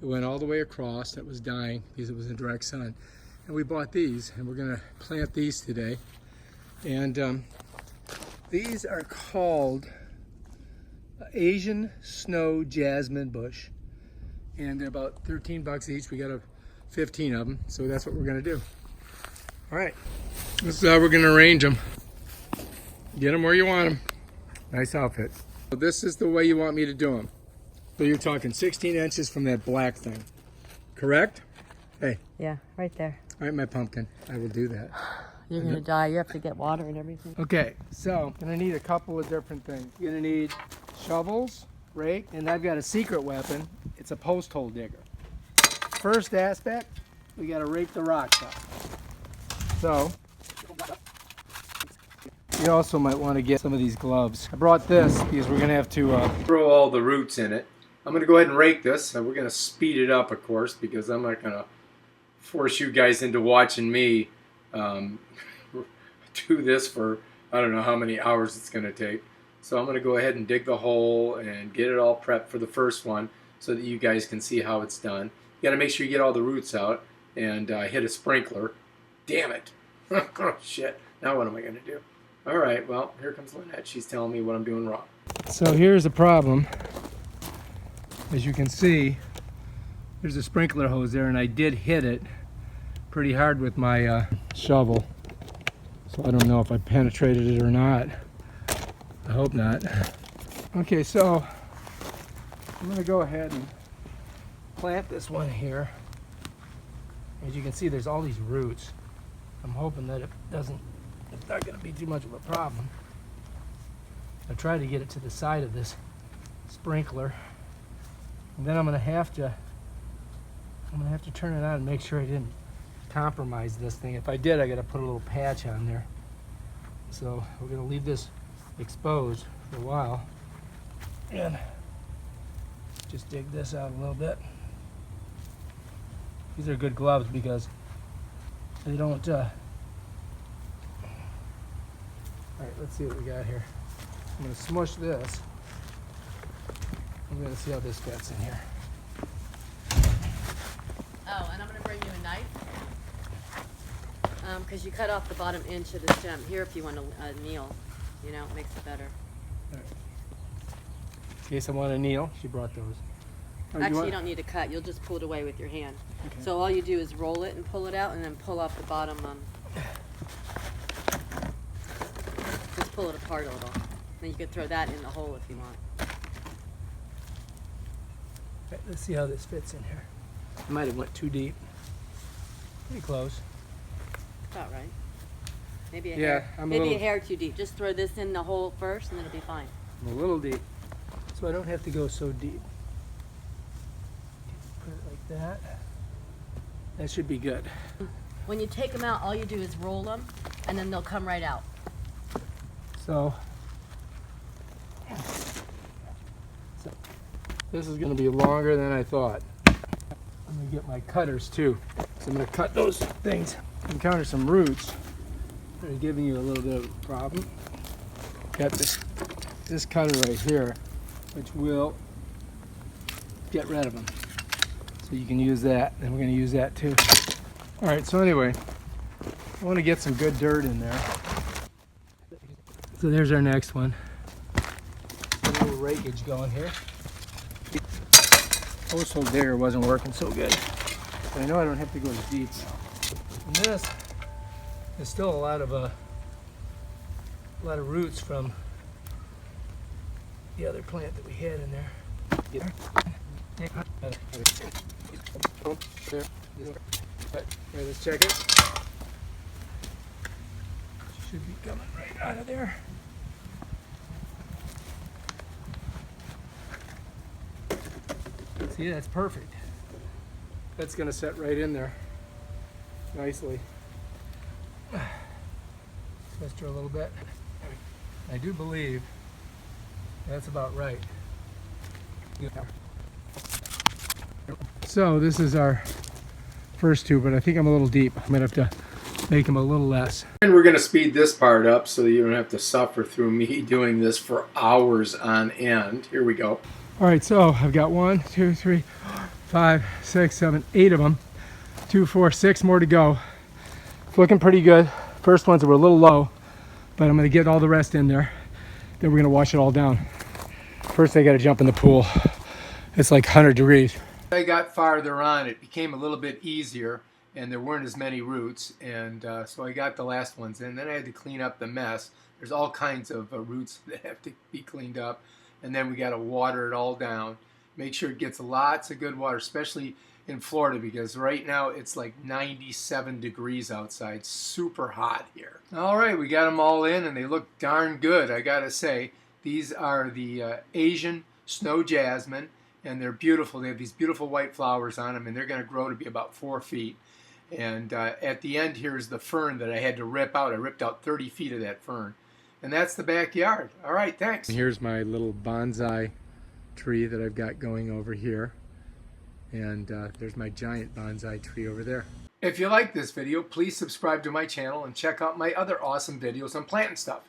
It went all the way across. That was dying because it was in direct sun. And we bought these, and we're going to plant these today. And these are called Asian Snow Jasmin bush. And they're about 13 bucks each. We got 15 of them, so that's what we're going to do. All right, this is how we're going to arrange them. Get them where you want them. Nice outfit. So this is the way you want me to do them. So you're talking 16 inches from that black thing, correct? Hey. Yeah, right there. All right, my pumpkin. I will do that. You're going to die. You have to get water and everything. Okay, so I'm going to need a couple of different things. You're going to need shovels, rake, and I've got a secret weapon. It's a post hole digger. First aspect, we got to rake the rocks up. So, you also might want to get some of these gloves. I brought this because we're going to have to throw all the roots in it. I'm going to go ahead and rake this. We're going to speed it up, of course, because I'm not going to force you guys into watching me do this for I don't know how many hours it's going to take. So I'm going to go ahead and dig the hole and get it all prepped for the first one so that you guys can see how it's done. You got to make sure you get all the roots out and hit a sprinkler. Damn it. Oh, shit. Now what am I going to do? All right, well, here comes Lynette. She's telling me what I'm doing wrong. So here's the problem. As you can see, there's a sprinkler hose there, and I did hit it pretty hard with my shovel. So I don't know if I penetrated it or not. I hope not. Okay, so I'm going to go ahead and plant this one here. As you can see, there's all these roots. I'm hoping that it's not going to be too much of a problem. I tried to get it to the side of this sprinkler, and then I'm going to have to turn it on and make sure I didn't compromise this thing. If I did, I got to put a little patch on there. So we're going to leave this exposed for a while and just dig this out a little bit. These are good gloves because they don't all right, let's see what we got here. I'm going to smush this. I'm going to see how this fits in here. Oh, and I'm going to bring you a knife because you cut off the bottom inch of the stem. Here, if you want to kneel, you know, it makes it better. All right. In case I want to kneel, she brought those. Actually, you don't need to cut. You'll just pull it away with your hand. Okay. So all you do is roll it and pull it out, and then pull off the bottom. Just pull it apart a little. Then you can throw that in the hole if you want. Right, let's see how this fits in here. I might have went too deep. Pretty close. About right. Maybe a Yeah, hair. I'm a Maybe little- a hair too deep. Just throw this in the hole first, and then it'll be fine. I'm a little deep, so I don't have to go so deep. Put it like that. That should be good. When you take them out, all you do is roll them, and then they'll come right out. So this is going to be longer than I thought. I'm going to get my cutters too. So I'm going to cut those things. Encounter some roots. They're giving you a little bit of a problem. Got this cutter right here, which will get rid of them. So you can use that, and we're going to use that too. All right, so anyway, I want to get some good dirt in there. So there's our next one. A little rakeage going here. Post hole digger wasn't working so good. But I know I don't have to go as deep. And this is still a lot of roots from the other plant that we had in there. Right, let's check it. Should be coming right out of there. See, that's perfect. That's going to set right in there nicely. Twist her a little bit. I do believe that's about right. So this is our first two, but I think I'm a little deep. I'm going to have to make them a little less. And we're going to speed this part up so that you don't have to suffer through me doing this for hours on end. Here we go. All right, so I've got 1, 2, 3, 5, 6, 7, 8 of them. 2, 4, 6 more to go. It's looking pretty good. First ones were a little low, but I'm gonna get all the rest in there. Then we're gonna wash it all down. First I gotta jump in the pool. It's like 100 degrees. As I got farther on, it became a little bit easier and there weren't as many roots, and so I got the last ones in. Then I had to clean up the mess. There's all kinds of roots that have to be cleaned up, and then we got to water it all down. Make sure it gets lots of good water, especially in Florida, because right now it's like 97 degrees outside. Super hot here. All right, we got them all in and they look darn good, I gotta say. These are the Asian Snow Jasmin, and they're beautiful. They have these beautiful white flowers on them, and they're going to grow to be about 4 feet. And at the end here is the fern that I had to rip out. I ripped out 30 feet of that fern. And that's the backyard. All right, thanks. Here's my little bonsai tree that I've got going over here. And there's my giant bonsai tree over there. If you like this video, please subscribe to my channel and check out my other awesome videos on planting stuff.